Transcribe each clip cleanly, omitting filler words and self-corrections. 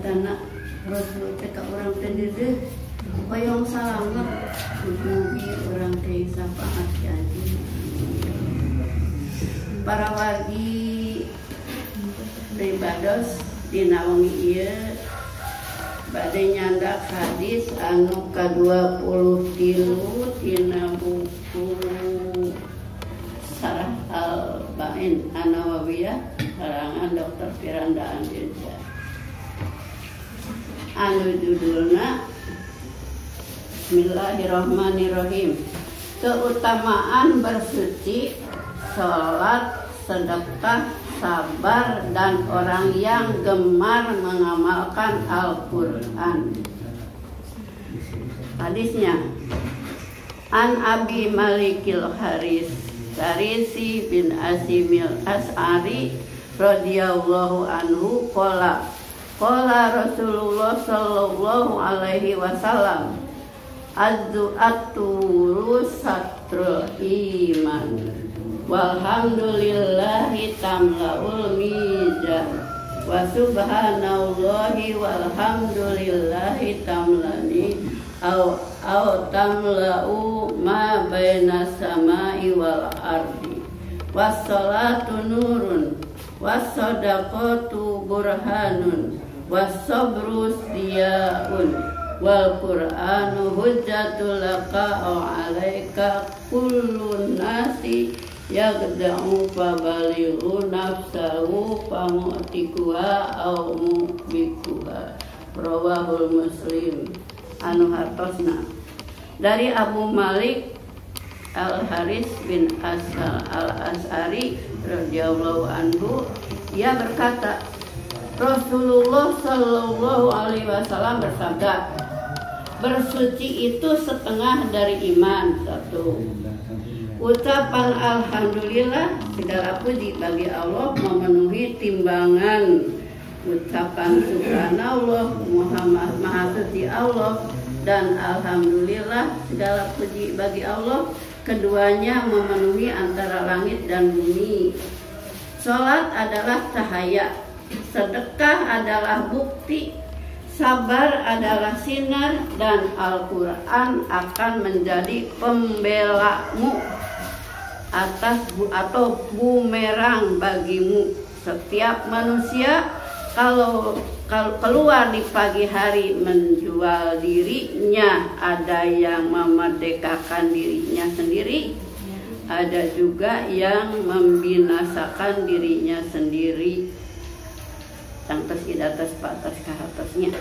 karena Rasul teh ka urang teh deudeuh hoyong salamet mugi urang teh sapaat janji. Para wargi ribados dina wengi ieu bade nyandak hadis anu ka-23 tina buku Sarah Al-Ba'in An-Nawawiyah karangan Dr. Firanda Andirja. Anu judulna Bismillahirrahmanirrahim. Keutamaan bersuci, sholat, sedekah, sabar, dan orang yang gemar mengamalkan Al-Quran. Hadisnya An Abi Malikil Harisi bin Asimil As'ari radhiyallahu anhu qala Rasulullah sallallahu alaihi wasallam az-zu'atu satrul iman walhamdulillahi tamla'ul mizan wa subhanallahi walhamdulillahi tamlani au tamla'u ma baina samai wal ardi wassalatu nurun wassadaqatu burhanun wassabru diyaun wal qur'anu hujjatul laka au alaika kullun nasi yagda'u fabalighu nafsahu famu'tikuha au mubikuha. Rawahul Muslim. Anu hartosna dari Abu Malik Al-Haris bin Al-As'ari radhiyallahu anhu, ia berkata, Rasulullah sallallahu alaihi wasallam bersabda, bersuci itu setengah dari iman. Satu, ucapan alhamdulillah, segala puji bagi Allah memenuhi timbangan ucapan subhanallah, Muhammad maha suci Allah, dan alhamdulillah, segala puji bagi Allah, keduanya memenuhi antara langit dan bumi. Salat adalah cahaya, sedekah adalah bukti, sabar adalah sinar, dan Al-Quran akan menjadi pembelamu atau bumerang bagimu. Setiap manusia kalau keluar di pagi hari menjual dirinya, ada yang memerdekakan dirinya sendiri, ada juga yang membinasakan dirinya sendiri. Tangtas idatas patas kahatasnya.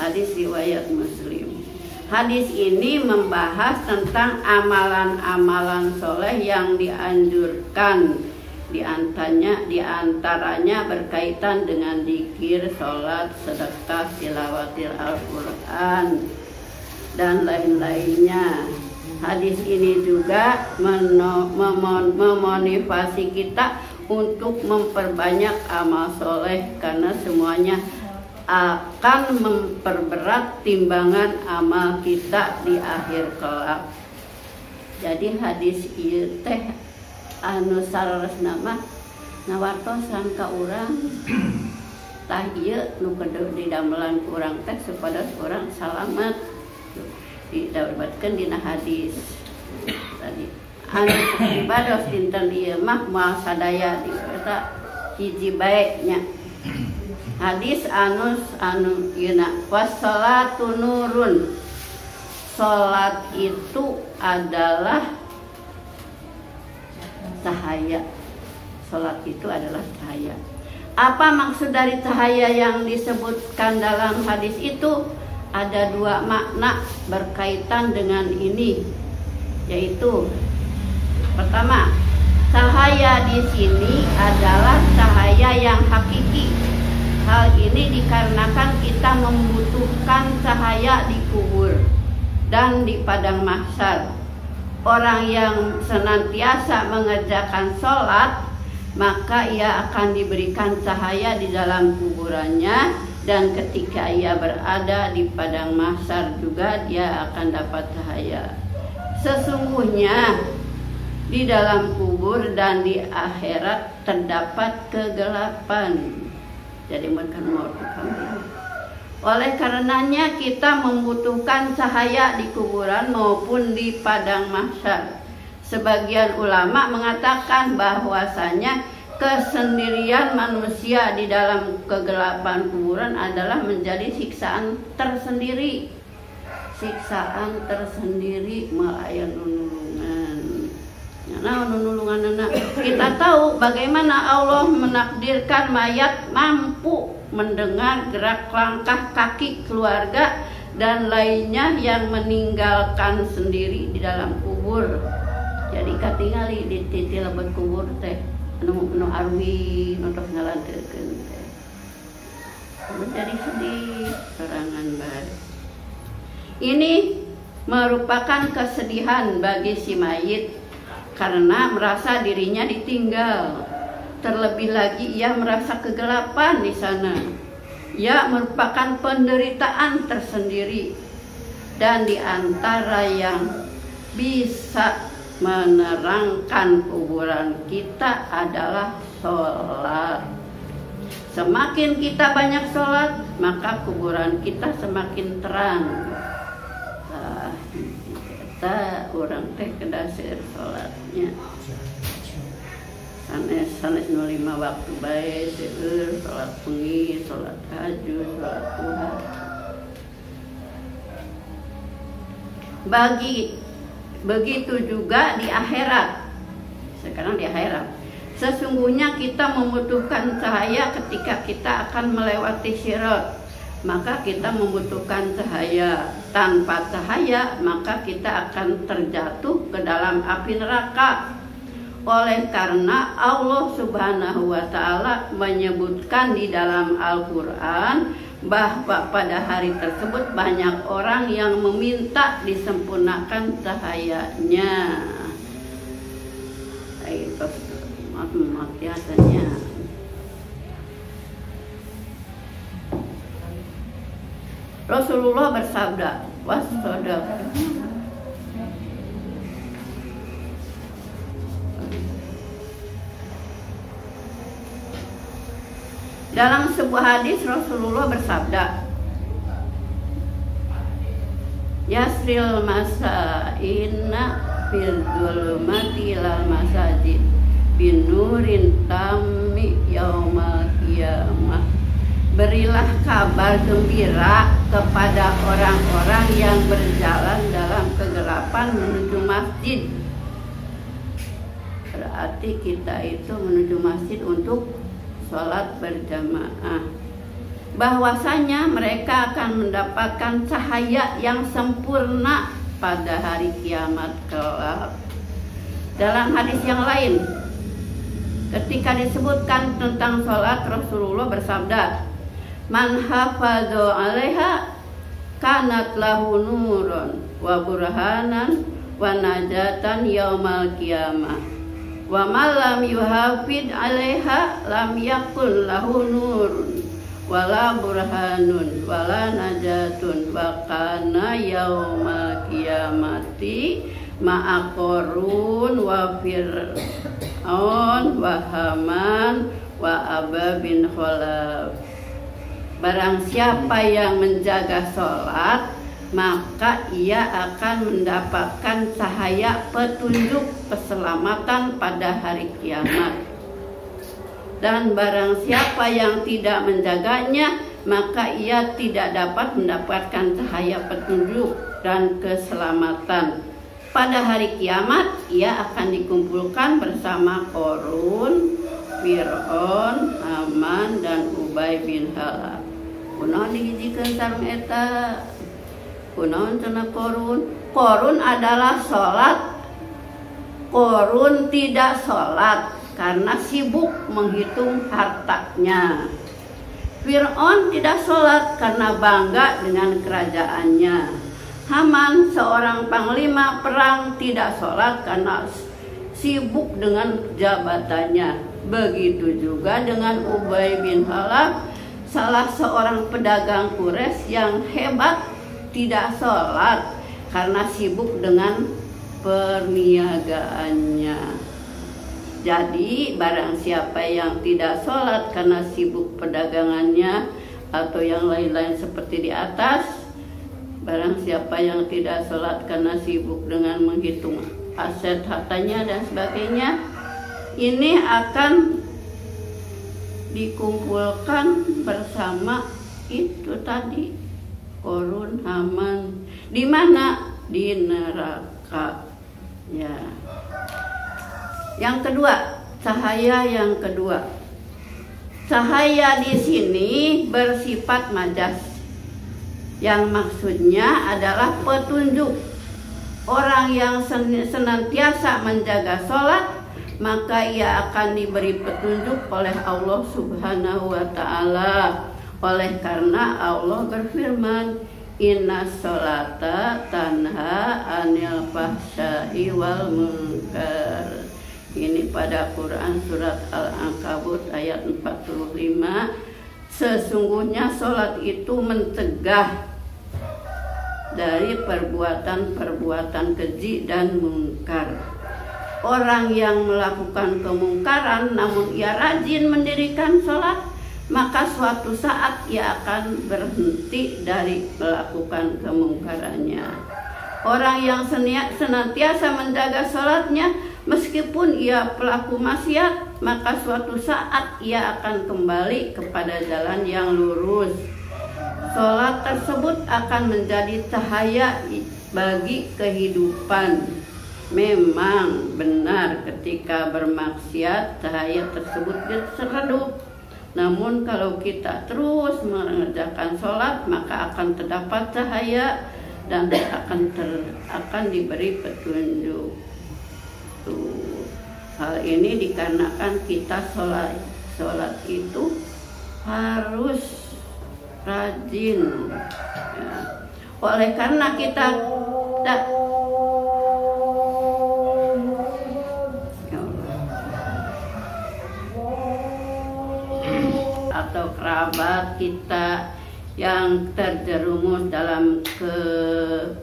Hadis riwayat Muslim. Hadis ini membahas tentang amalan-amalan soleh yang dianjurkan. Di antaranya berkaitan dengan zikir, sholat, sedekah, tilawatil Al-Quran, dan lain-lainnya. Hadis ini juga memotivasi kita untuk memperbanyak amal soleh, karena semuanya akan memperberat timbangan amal kita di akhir kelak. Jadi hadis ieu teh anu sararesna mah nawartosan ka urang tah ieu nu kedeu didamelan ku urang teh supados urang salamet, didapatkeun dina hadis tadi. Anu ibadah dinten ieu mah moal sadaya eta hiji bae nya. Hadis anu yeuna wassalatu nurun. Salat itu adalah cahaya. Salat itu adalah cahaya. Apa maksud dari cahaya yang disebutkan dalam hadis itu? Ada dua makna berkaitan dengan ini, yaitu pertama, cahaya di sini adalah cahaya yang hakiki. Hal ini dikarenakan kita membutuhkan cahaya di kubur dan di padang mahsyar. Orang yang senantiasa mengerjakan sholat, maka ia akan diberikan cahaya di dalam kuburannya, dan ketika ia berada di padang mahsyar juga dia akan dapat cahaya. Sesungguhnya di dalam kubur dan di akhirat terdapat kegelapan. Jadi makan mau Oleh karenanya kita membutuhkan cahaya di kuburan maupun di padang mahsyar. Sebagian ulama mengatakan bahwasanya kesendirian manusia di dalam kegelapan kuburan adalah menjadi siksaan tersendiri. Siksaan tersendiri melayani nulungan. Nah, nulungan anak. Kita tahu bagaimana Allah menakdirkan mayat mampu mendengar gerak langkah kaki keluarga dan lainnya yang meninggalkan sendiri di dalam kubur. Jadi katingali di titik lebat kubur teh anu arwi untuk ngalanteurkeun teh. Menjadi sedih serangan bae. Ini merupakan kesedihan bagi si mayit karena merasa dirinya ditinggal. Terlebih lagi ia merasa kegelapan di sana. Ia merupakan penderitaan tersendiri. Dan di antara yang bisa menerangkan kuburan kita adalah sholat. Semakin kita banyak sholat, maka kuburan kita semakin terang. Kita orang teh kedasir sholatnya. Sanes 05 waktu bae seueur salat pengis, salat tahajud, salat duha. Begitu juga di akhirat. Sekarang di akhirat. Sesungguhnya kita membutuhkan cahaya ketika kita akan melewati sirat. Maka kita membutuhkan cahaya. Tanpa cahaya maka kita akan terjatuh ke dalam api neraka. Oleh karena Allah Subhanahu wa Ta'ala menyebutkan di dalam Al-Quran bahwa pada hari tersebut banyak orang yang meminta disempurnakan cahayanya. Itu biasanya. Rasulullah bersabda, wassadaq. Dalam sebuah hadis Rasulullah bersabda, Yasril masaina fil zulmati ilal masajid binurin tammi yaumal qiyamah. Berilah kabar gembira kepada orang-orang yang berjalan dalam kegelapan menuju masjid. Berarti kita itu menuju masjid untuk sholat berjamaah. Bahwasanya mereka akan mendapatkan cahaya yang sempurna pada hari kiamat kelak. Dalam hadis yang lain, ketika disebutkan tentang sholat, Rasulullah bersabda, man hafadhu 'alaiha kanat lahu nurun wa burhanan wa najatan yaumal qiyamah. Wa man lam yuhafid 'alaiha lam yakun lahu nurun wala burhanun wala najatun wa kana yaumal qiyamati ma'a Qarun wa Fir'aun wa Haman wa Aba bin Khalaf. Barang siapa yang menjaga sholat, maka ia akan mendapatkan cahaya petunjuk keselamatan pada hari kiamat. Dan barang siapa yang tidak menjaganya, maka ia tidak dapat mendapatkan cahaya petunjuk dan keselamatan. Pada hari kiamat, ia akan dikumpulkan bersama Qarun, Fir'aun, Haman, dan Ubay bin Khalaf. Kunaon dijikeun sareng eta? Kunaon cenah Qarun? Qarun adalah sholat. Qarun tidak sholat karena sibuk menghitung hartanya. Fir'aun tidak sholat karena bangga dengan kerajaannya. Haman, seorang panglima perang, tidak sholat karena sibuk dengan jabatannya. Begitu juga dengan Ubay bin Khalaf, salah seorang pedagang Quraisy yang hebat, tidak sholat karena sibuk dengan perniagaannya. Jadi barang siapa yang tidak sholat karena sibuk perdagangannya, atau yang lain-lain seperti di atas. Barang siapa yang tidak sholat karena sibuk dengan menghitung aset hartanya dan sebagainya, ini akan dikumpulkan bersama itu tadi, Korun, Haman. Di mana? Di neraka. Ya. Yang kedua, cahaya yang kedua. Cahaya di sini bersifat majas. Yang maksudnya adalah petunjuk. Orang yang senantiasa menjaga sholat, maka ia akan diberi petunjuk oleh Allah Subhanahu wa Ta'ala. Oleh karena Allah berfirman, inna sholata tanha anil fahsya'i wal munkar. Ini pada Quran surat Al-Ankabut ayat 45. Sesungguhnya sholat itu mencegah dari perbuatan-perbuatan keji dan mungkar. Orang yang melakukan kemungkaran namun ia rajin mendirikan sholat, maka suatu saat ia akan berhenti dari melakukan kemungkarannya. Orang yang senantiasa menjaga sholatnya, meskipun ia pelaku maksiat, maka suatu saat ia akan kembali kepada jalan yang lurus. Sholat tersebut akan menjadi cahaya bagi kehidupan. Memang benar ketika bermaksiat cahaya tersebut redup. Namun kalau kita terus mengerjakan sholat, maka akan terdapat cahaya dan akan diberi petunjuk. Hal ini dikarenakan kita sholat itu harus rajin. Ya. Oleh karena kita atau kerabat kita yang terjerumus dalam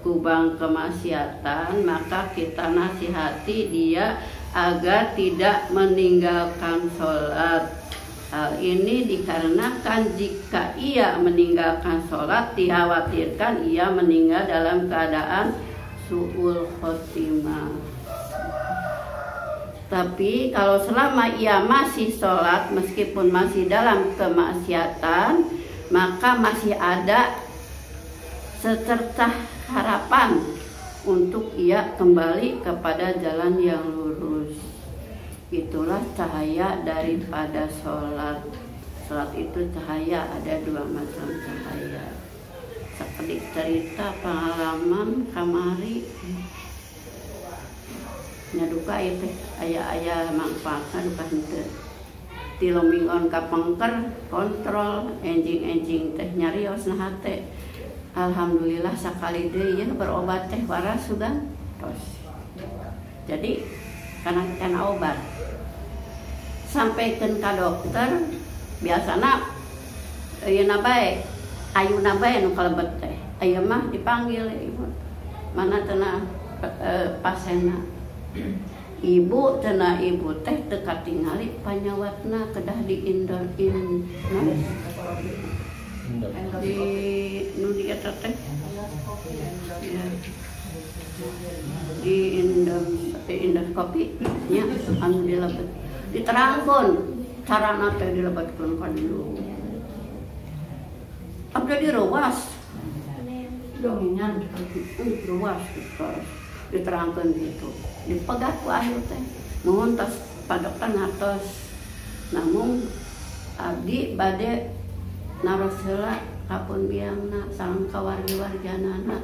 kubang kemaksiatan, maka kita nasihati dia agar tidak meninggalkan sholat. Hal ini dikarenakan jika ia meninggalkan sholat, dikhawatirkan ia meninggal dalam keadaan su'ul khotimah. Tapi kalau selama ia masih sholat, meskipun masih dalam kemaksiatan, maka masih ada secercah harapan untuk ia kembali kepada jalan yang lurus. Itulah cahaya daripada sholat. Sholat itu cahaya, ada dua macam cahaya. Sekedik cerita pengalaman kamari nyaduka itu ayah manfaatnya duka henteu tilomingon ka pengker kontrol enjing teh nyarios nah teh. Alhamdulillah sakali deui ya berobat teh waras sugan tos. Jadi kana obat sampaikan ke dokter biasana ayeuna bae ayuna bae nu kalebet teh aya mah dipanggil ibu mana cenah pasienna ibu cenah ibu teh teu katingali panyawatna kedah di di nu di eta teh di endoskopi nya anu dilebet diterangkeun carana teh dilebetkeun ka dieu abdi direwas dominan ruas diterangkeun gitu dipegat ku ayu teh mohon tos padokter ngatos namun abdi bade naros heula kapun biangna sareng kawargi-warganana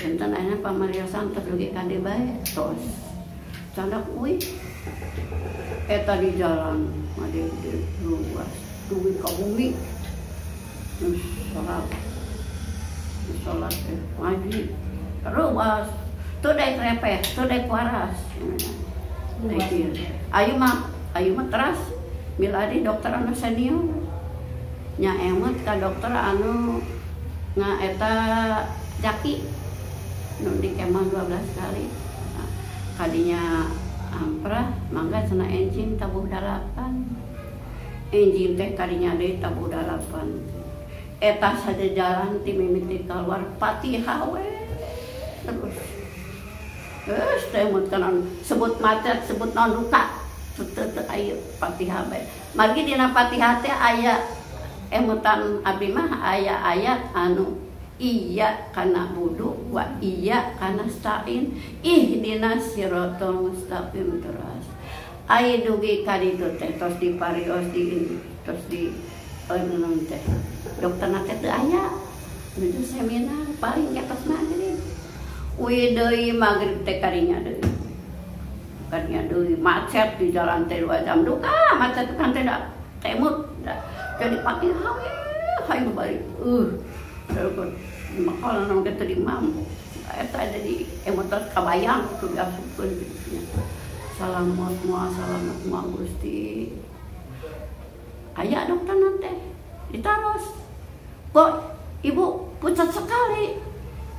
enten ayeuna pamariosan teh dugi kade bae tos candak uih eta di jalan ade ruas dugi ka bumi sholat ngaji ruas tuh dek repeh tuh dek waras ayu mah teras miladi dokter anu senior nya emut ka dokter anu ngaeta jaki nu di kemah 12 kali kadinya amprah mangga cenah enjing tabuh 8 enjing teh kadinya deui tabu dalapan. Eta saja jalan ti mimiti keluar Fatihah we. Terus teh mun kana sebut macet sebut non duka. Teu aya Fatihah bae. Margi dina Fatihah teh aya emutan abdi mah aya ayat anu iya kana budu wa iya kana stain ihdinas siratal mustaqim terus ai dugi kaditu teh tos diparios tos di anu teh dokter teh teu aya nuju seminar paling ketos magrib we deui magrib teh kadinya deui macet di jalan teh 2 jam duka macet kan teh da temut jadi pagi hayu balik makanya nang kita di mampu eta ada di emotor kabayang tuh diasukeun gitu. Salamat mua Gusti. Aya dokter teh ditaros. Kok Ibu pucat sekali.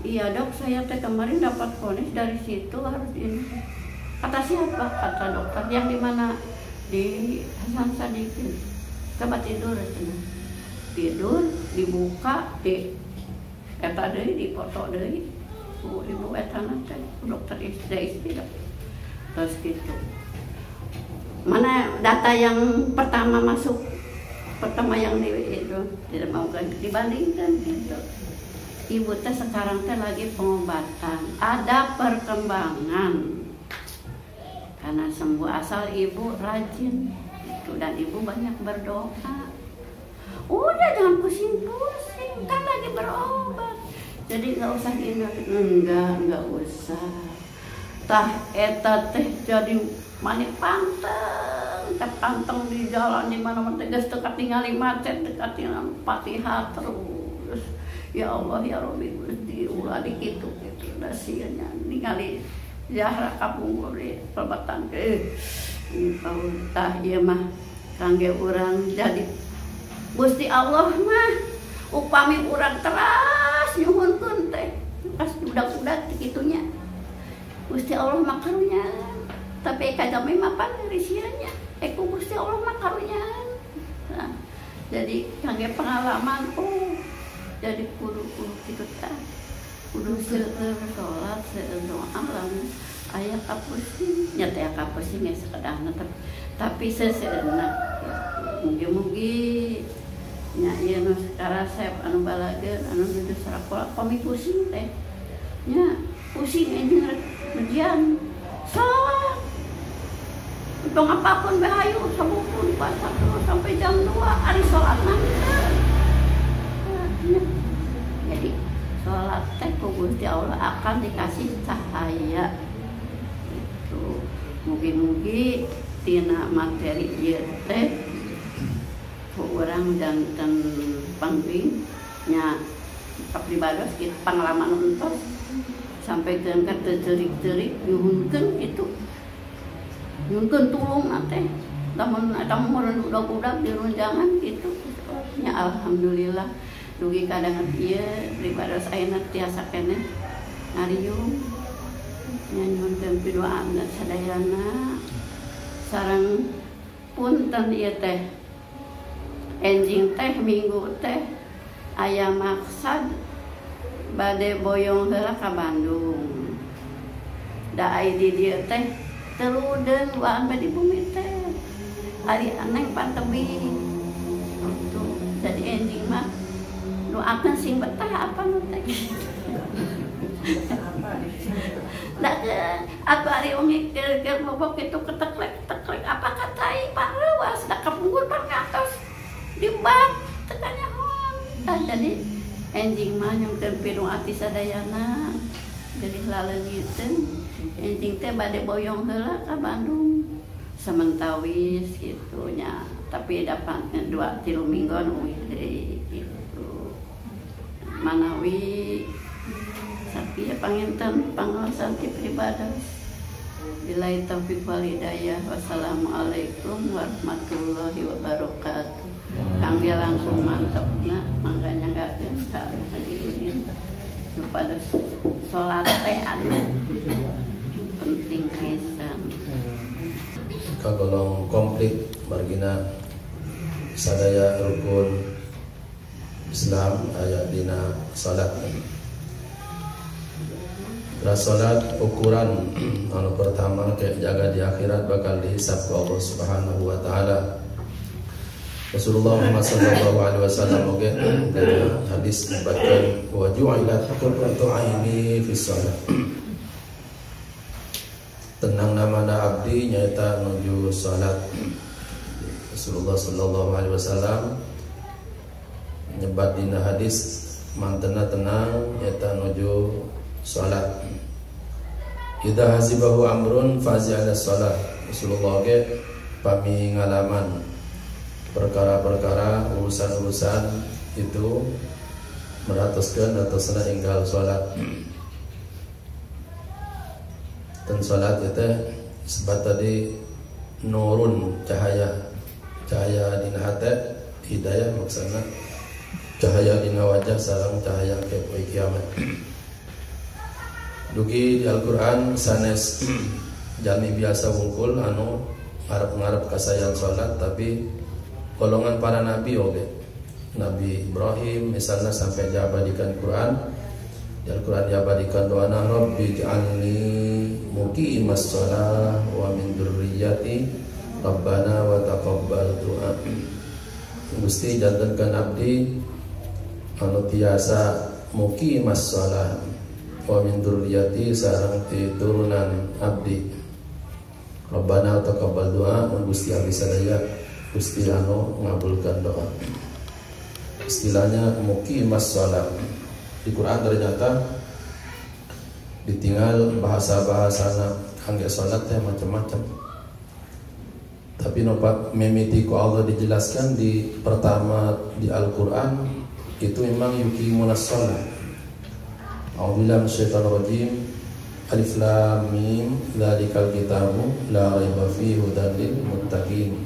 Iya dok, saya teh kemarin dapat vonis dari situ harus ini. Kata siapa? Kata dokter yang di mana? Di Hasan Sadikin. Coba tidur tidur dibuka di eta deui dipoto deui ibu eta teh dokter istri terus gitu. Mana data yang pertama masuk yang itu tidak mau dibandingkan gitu. Ibu teh sekarang teh lagi pengobatan, ada perkembangan karena sembuh asal ibu rajin itu dan ibu banyak berdoa. Udah jangan pusing-pusing, kan lagi berobat. Jadi nggak usah enggak usah. Tah eta teh jadi manik panteng di jalan di mana-mana geus teu katingali macet dekat dengan Fatihah terus. Ya Allah ya Rabbi Gusti ulah di kitu da sieunnya ningali zahra kapungkur di pelebatan ke. Tah ieu mah kangge urang jadi Gusti Allah mah upami urang teras nyuhunkeun teh pas budak-budak kitunya Gusti Allah mah karunya tapi kagak mah pan risianya ku Gusti Allah mah karunya. Nah, jadi kangge pengalaman jadi kudu kitu teh kudu seueur salat seueur doa lamun aya kapusing nya teh kapusing geus sakadahna tapi seseueurna mugi-mugi nya ieu nu resep anu balageun anu dudu sarakola pami pusing teh nya pusing anjeun ujian salat untung apapun bahayu sabukun puasa terus sampai jam 2 ari salat nanti jadi salat teh ku Gusti Allah akan dikasih cahaya itu mugi-mugi tina materi ieu teh orang jantan pangling nya kapribados kitu pangalaman entos sampai ke teurik-teurik nyuhunkeun kitu nyuhunkeun tulung teh lamun eta meureun budak-budak di runjangan kitu nya alhamdulillah dugi kadangan ieu pribados ayeuna tiasa keneh ngariung nya nyuhunkeun pidoana sadayana sareng punten ieu teh enjing teh minggu teh aya maksad bade boyong heula ka Bandung. Da ai di dieu teh teludeung waan bade bumi teh. Ari aneng pantebi. Jadi enjing mah doakeun sing betah apa nu teh. Da atuh ari ungi keur bobok kitu keteklek apa katai pareuwas da kapungkur pan ngatos dibak tekanya jadi enjing mah nyungkeun pilu ati sadayana jadi laleungiteun enjing teh bade boyong heula ka Bandung sementawis kitu nya tapi dapat 2-3 mingguan deui kitu manawi sapi panginten pangaosan ti pribados billahi taufiq wal hidayah wassalamualaikum warahmatullahi wabarakatuh. Kangge langsung mantep nah makanya gak bisa hadirin pada sholat teh anu penting pisan kagolong komplit margina sadaya rukun Islam aya dina salat. Salat ukuran anu pertama kayak jaga di akhirat bakal dihisab ku Allah Subhanahu wa taala. Rasulullah Muhammad sallallahu alaihi wasallam oge dalam hadis menyebutkan wa ju'ilat qurratu aini fi shalah. Tenang namana abdi nyaeta nuju salat. Rasulullah sallallahu alaihi wasallam nyebat dina hadis mantena tenang nyaeta nuju salat. Idza hasibahu amrun fazi'ala salat. Rasulullah ge pami ngalaman perkara-perkara urusan-urusan itu meratuskeun atosna enggal salat. Dan salat itu sebat tadi nurun cahaya dina hate hidayah maksudna cahaya dina wajah sareng cahaya ke poe kiamat. Dugi di Al-Qur'an sanes jami biasa wungkul anu ngarep-ngarep kasayan salat tapi golongan para nabi oge. Nabi Ibrahim misalnya sampai diabadikan Quran. Di Al-Quran diabadikan doana Rabbi ij'alni muqimas shalah wa min dzurriyyati Rabbana wa taqabbal du'a. Gusti jantenkeun abdi anu tiasa muqimas shalah wa min dzurriyyati sareng turunan abdi. Rabbana wa taqabbal du'a. Gusti abdi sadaya Gusti anu ngabulkan doa. Istilahnya muqimas shalah. Di Quran ternyata ditinggal bahasa-bahasana kangge salat teh macam-macam. Tapi nopat memiti ku Allah dijelaskan di pertama di Al-Qur'an itu memang yuqimunas shalah. A'udzubillahi minasyaitonir rajim. Alif lam mim dzalikal kitabu la raiba fihi hudan lil muttaqin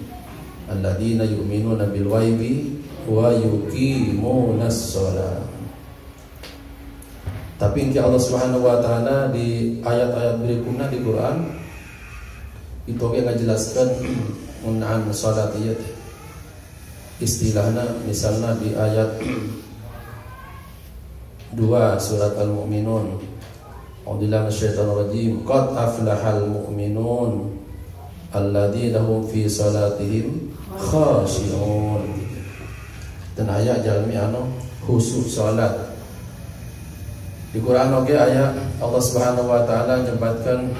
alladzina yu'minuna bil ghaibi wa yuqimunas shalah. Tapi insya Allah Subhanahu wa taala di ayat-ayat berikutnya di Quran itu oge ngajelaskeun ngunaan salat ieu teh. Istilahna misalnya di ayat 2 surat Al-Mu'minun. A'udzubillahi minasyaitonir rajim. Qad aflahal mu'minun alladzina hum fi salatihim khashi'un. Dan ayat jalmi anu khusyuk salat. Di Quran oge aya Allah Subhanahu wa taala nyebatkan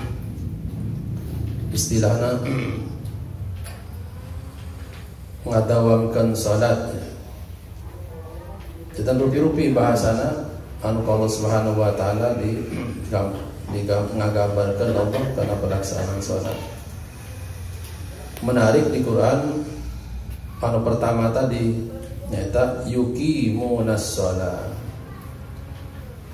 istilahna ngadawamkeun salat. Kita rupi-rupi bahasana anu Allah Subhanahu wa taala di ngagambarkeun Allah kana pelaksanaan salat. Menarik di Quran anu pertama tadi nyaeta yuqimunas shalah.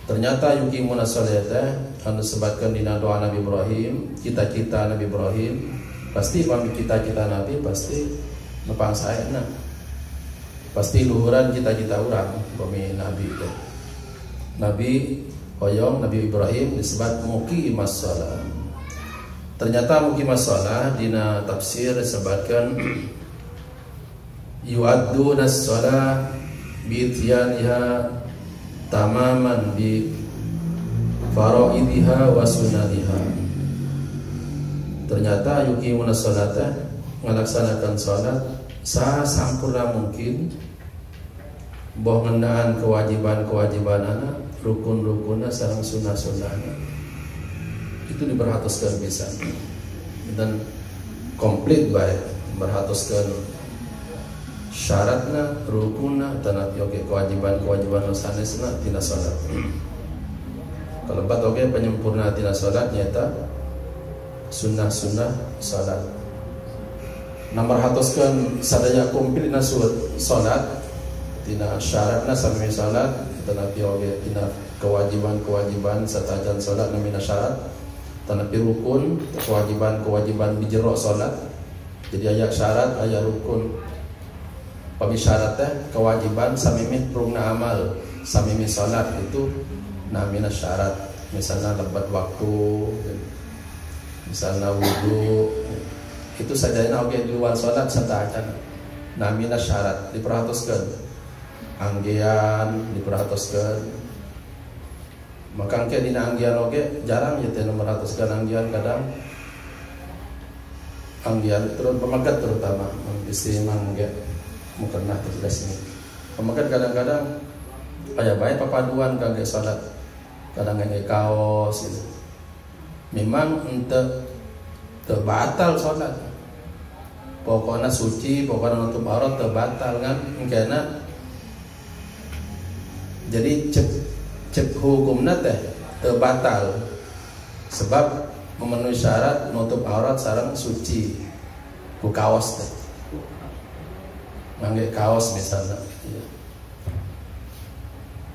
Ternyata yuqimunas shalah anu sebatkeun dina doa Nabi Ibrahim, cita-cita Nabi Ibrahim, pasti pami cita-cita Nabi pasti nepang saena. Pasti luhuran cita-cita urang pami Nabi teh. Nabi hoyong Nabi Ibrahim disebut muqimas shalah. Ternyata muqimas shalah dina tafsir sebatkeun yu'addunas shalah bi ityaniha tamaman bi faraidiha wa sunaniha. Ternyata yuqimunas sholata ngalaksanakan salat sasampurna mungkin boh ngendaan kewajiban-kewajibanana, rukun-rukunna sareng sunah-sunahna. Itu diperhatuskeun pisan. Dan komplit bae berhatuskeun syaratna, rukunna, tanapi oke kewajiban-kewajiban sanesna tina salat. Kalebat oke penyempurna tina salat nyata sunnah-sunnah salat. Nomor hatuskeun sadaya kumplitna salat tina syaratna sami salat, tanapi oke tina kewajiban-kewajiban satajan salat namina syarat, tanapi rukun, kewajiban-kewajiban di jero salat. Jadi aya syarat, aya rukun. Pami syaratnya kewajiban samimih rukna amal, samimih salat itu namina syarat. Misalnya lebat waktu, misalnya wudu, itu sajana oke di luar salat serta acan. namina syarat diperhatuskan, anggian diperhatuskan. Maka dina anggian oge jarang ya teh merhatuskan anggian, kadang anggian turun pemagat terutama istri mang ge mukena tidak sini. Pemagat kadang-kadang aya bae papaduan kangge salat, kadang ngenge kaos gitu. Memang ente teu batal salat. Pokoknya suci, pokoknya nutup aurat teu batal kan engkena. Jadi cek hukumna teh teu batal sebab memenuhi syarat nutup aurat sareng suci ku kaos teh. Mangge kaos misalnya ya.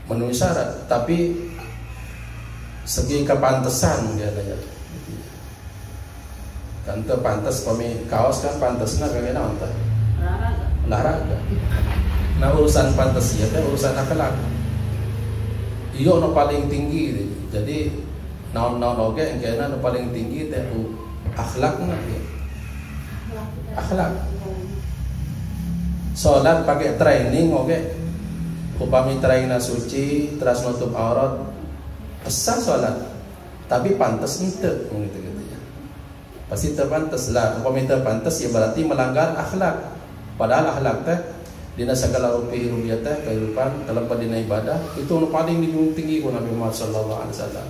Memenuhi syarat, tapi segi kepantesan katanya. Kan teu pantes pami kaos kan pantesna kangge naon teh? Olahraga. Nah urusan pantes ieu teh urusan akhlak. Iyo no paling tinggi, jadi naon-naon oge engkena no paling tinggi teh akhlakna ya. Akhlak. Salat pakai training oge, upami trainingna suci, terus nutup aurat, sah salat. Tapi pantas henteu gitu ya. Pasti teu pantes lah, upami teu pantes ya berarti melanggar akhlak. Padahal akhlak teh dina segala rupiah teh kehidupan dalam dina ibadah itu nu paling tinggi ku Nabi Muhammad sallallahu alaihi wasallam.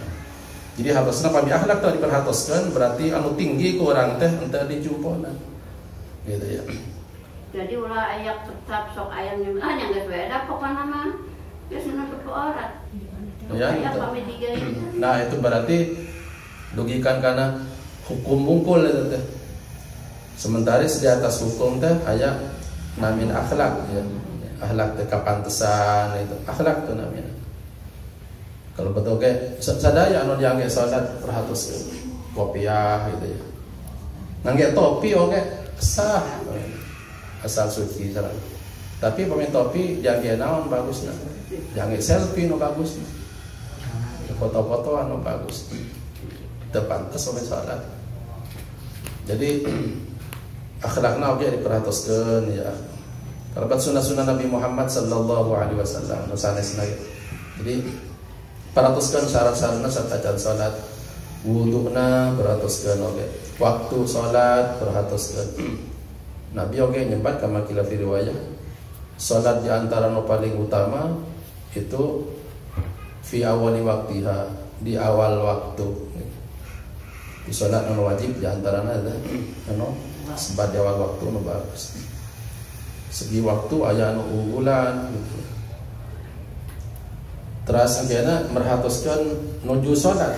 Jadi harusna pami akhlak teh diperhatoskeun, berarti anu tinggi ku urang teh henteu dijumpona. Gitu ya. Jadi ulah aya tetap sok aya yang geus beda pokona mah geus nutup aurat. Ya, pami digawe. Nah, itu berarti dugikan karena hukum bungkul itu teh. Sementara di atas hukum teh aya namin akhlak ya. Akhlak teh kapantesan itu. Akhlak tuh namanya. Kalau betul ke sadaya anu diangge salat perhatuskeun. Kopiah gitu ya. Ngangge topi oke sah. Asal suci salat. Tapi pemain topi diangge naon bagusna. Diangge selfie nu bagus. Foto-foto anu bagus. Teu pantes oleh salat. Jadi akhlakna oge diperhatuskeun ya. Karabat sunah-sunah Nabi Muhammad sallallahu alaihi wasallam sanesna. Jadi perhatuskeun syarat-syaratna sarta can salat. Wuduna perhatuskeun oge. Waktu salat perhatuskeun. Nabi oge nyebat kama kila fi riwayah. Salat di antara nu paling utama itu fi awali waktiha, di awal waktu. Di salat anu wajib di antarana anu sebat di awal waktu nu bagus. Segi waktu aya anu unggulan gitu. Terus engkena merhatuskeun nuju salat.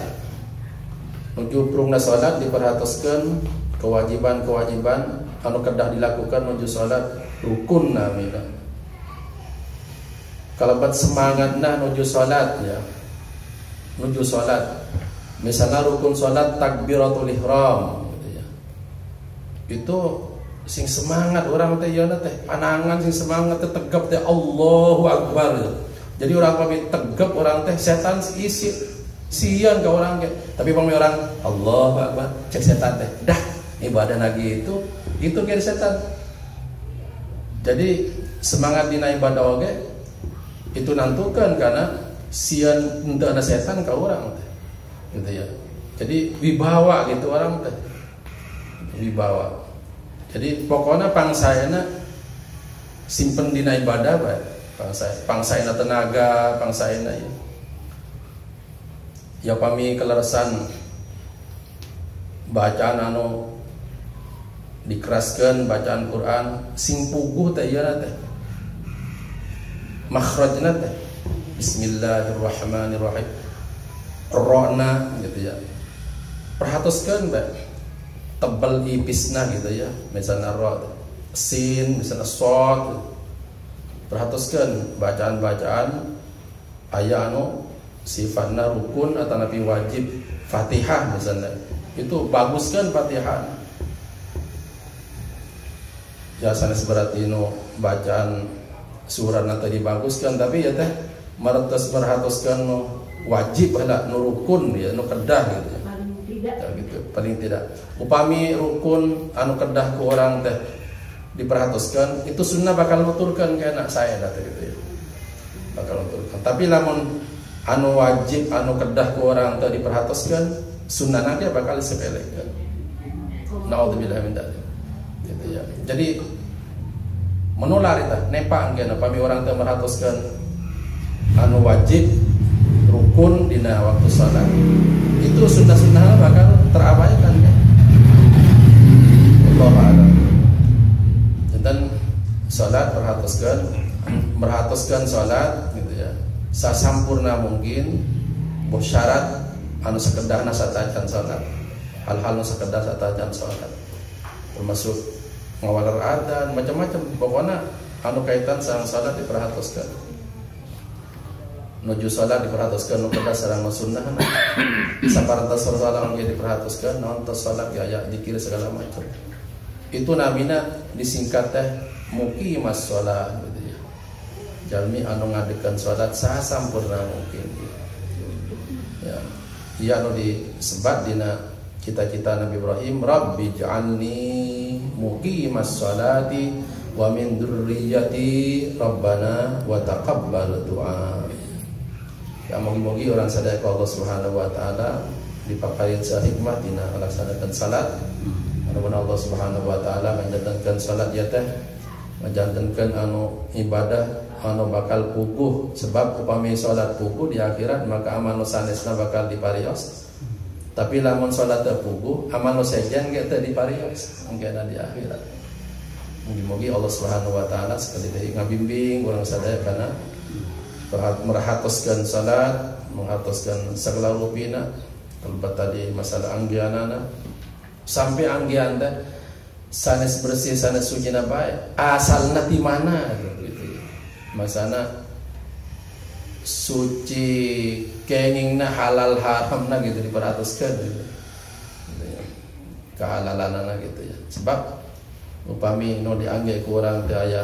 Nuju prungna salat diperhatuskeun kewajiban-kewajiban anu kedah dilakukan nuju salat rukun namina. Kalabat semangatna nuju salat ya. Nuju salat. Misalnya rukun salat takbiratul ihram gitu ya. Itu sing semangat orang teh yeuna teh panangan sing semangat teh tegap teh Allahu Akbar gitu. Jadi orang pamit tegap orang teh setan isi sian ke orang teh. Tapi pamit orang Allahu Akbar cek setan teh dah ibadah lagi itu kira setan. Jadi semangat dina ibadah oge itu nantukan karena sian henteu ada setan ka urang teh. Gitu ya. Jadi wibawa gitu orang teh. Wibawa. Jadi pokoknya pangsaena simpen dina ibadah bae. Pangsaena tenaga, pangsaena ya. Ya pami keleresan bacaan anu dikeraskeun bacaan Quran sing puguh teh ieu teh. Makhrajna teh Bismillahirrahmanirrahim. Rona gitu ya. Perhatuskeun bae. Tebal ipisna gitu ya. Misalnya ro, sin, misalnya shad. Perhatuskeun bacaan-bacaan aya anu sifatna rukun atau nabi wajib Fatihah misalnya. Itu baguskeun Fatihah. Ya sanes berarti nu bacaan surat tadi baguskeun tapi ya teh martos perhatuskeun nu wajib heula nu rukun ya nu kedah gitu ya. Paling tidak. Ya, gitu. Paling tidak. Upami rukun anu kedah ku orang teh diperhatikan, itu sunnah bakal nuturkan ke anak saya gitu ya. Bakal nuturkan. Tapi lamun anu wajib anu kedah ku orang teu diperhatikan, sunnah dia bakal disepelekan. Naudzubillah min dzalik. Gitu ya. Jadi menular itu nepa engke pami orang teu merhatikan anu wajib rukun dina waktu salat. Itu sunnah-sunnah bakal terabaikan kan. Allahu a'lam. Dan salat merhatuskan salat gitu ya. Sasampurna mungkin boh syarat anu sakedahna satajan salat. Hal-hal anu sakedah satajan salat. Termasuk ngawalar adzan macam-macam pokoknya anu kaitan sareng salat diperhatuskan. Nuju salat diperhatuskan nu kedah sareng sunnah. Saparantos salat ge diperhatuskan naon tos salat ge aya zikir segala macam. Itu namina disingkat teh muqimas shalah gitu ya. Jalmi anu ngadekeun salat sasampurna mungkin. Ya. Ieu anu disebat dina cita-cita Nabi Ibrahim, Rabbi ij'alni muqimas sholati wa min dzurriyyati Rabbana wa taqabbal du'a. Ya mugi-mugi orang sadaya ka Allah Subhanahu wa taala dipaparin hikmah dina melaksanakan salat. Mudah-mudahan Allah Subhanahu wa taala menjadikan salat ya teh menjadikan anu ibadah anu bakal puguh, sebab upami salat puguh di akhirat maka amal sanesna bakal diparios. Tapi lamun salat teu puguh amal sejen ge teu diparios engkena di akhirat. Mugi-mugi Allah Subhanahu wa taala sekali deui ngabimbing urang sadaya kana merhatoskeun salat, menghatoskeun sagala rupina, kalebet tadi masalah anggianana sampai anggian teh sanes bersih sanes suci na bae asalna ti mana gitu. Masana suci kengingna halal haramna gitu diperhatuskeun gitu. Kehalalanana gitu ya. Sebab upami nu diangge ku urang teh aya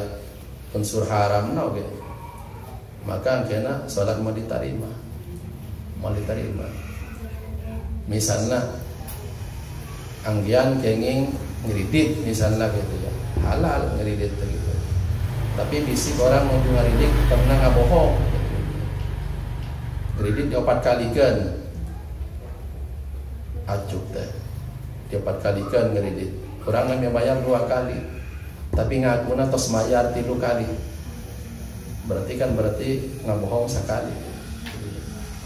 unsur haramna oge. Maka angkena salat mau diterima. Misalnya anggian kenging ngeridit misalnya gitu ya, halal ngeridit gitu. Tapi bisi orang mau ngeridit pernah ngabohong gitu. Ngeridit diopat kalikeun acup teh diopat kalikeun ngeridit urang mah bayar 2 kali tapi ngakuna tos mayar 3 kali berarti ngabohong sekali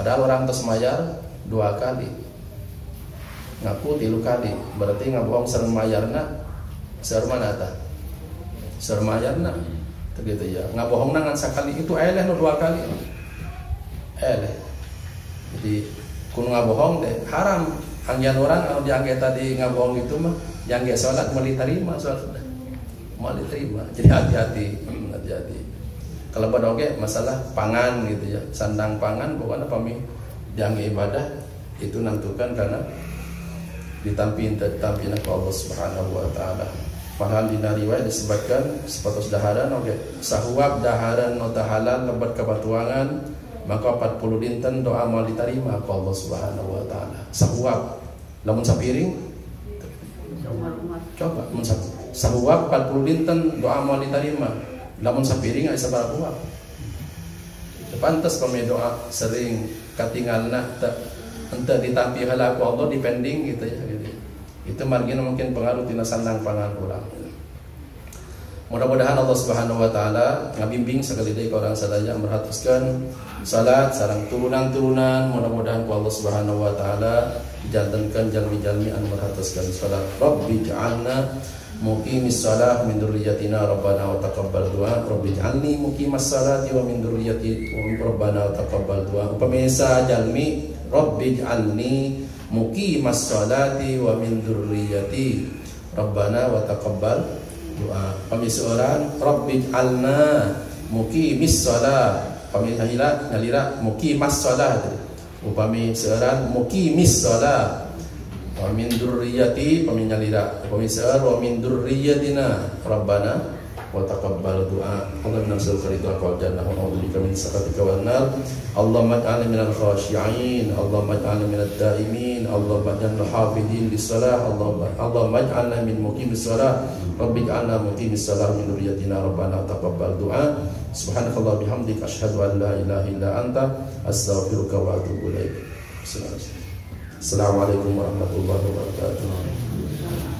padahal orang tos mayar 2 kali ngaku 3 kali berarti ngabohong sareng mayarna sareng mana tah sareng mayarna gitu ya ngabohongna ngan sakali itu eleh nu 2 kali eleh jadi kun ngabohong deh haram anggian orang anu diangge tadi ngabohong itu mah yang ge salat mau diterima salat mau diterima jadi hati-hati kalau pada oke masalah pangan gitu ya sandang pangan pokoknya pami diangge ibadah itu nentukan karena ditampin ke Allah Subhanahu wa taala. Padahal di riwayat disebutkan sepatos daharan oke sahuab daharan nota halal lebat kabatuangan maka 40 dinten doa mau diterima ke Allah Subhanahu wa taala. Sahuab lamun sapiring coba mun sahuab 40 dinten doa mau diterima lamun sapiring aya sabaraha uap. Pantes pami doa sering katingalna ente ditampi heula ku Allah dipending gitu ya gitu. Itu margina mungkin pengaruh tina sandang pangan urang. Mudah-mudahan Allah Subhanahu wa taala ngabimbing sekali deui ka urang sadaya merhatuskeun salat sareng turunan-turunan mudah-mudahan ku Allah Subhanahu wa taala dijantankeun jalmi-jalmi anu merhatuskeun salat. Rabbi ja'alna muqimis shalah min dzurriyyatina rabbana wa taqabbal du'a. Rabbi ja'alni muqimas salati wa min dzurriyyati wa rabbana wa taqabbal du'a. Pemirsa jalmi Rabbi ij'alni muqimas sholati wa min dzurriyyati Rabbana wa taqabbal du'a. Pamisoran Rabbi ij'alna muqimis sholat. Pamihila nalira muqimas sholat. Upami seorang muqimis sholat. Wa min dzurriyyati paminyalira. Pamisoran wa min dzurriyyatina Rabbana وتقبل دعاء اللهم نسألك رضاك والجنة ونعوذ بك من سخطك والنار اللهم اجعلنا من الخاشعين اللهم اجعلنا من الدائمين اللهم اجعلنا حافظين للصلاة اللهم اجعلنا من مقيم الصلاة رب اجعلنا مقيم الصلاة من ذريتنا ربنا تقبل دعاء سبحانك اللهم وبحمدك أشهد أن لا إله إلا أنت أستغفرك وأتوب إليك. Assalamualaikum warahmatullahi wabarakatuh.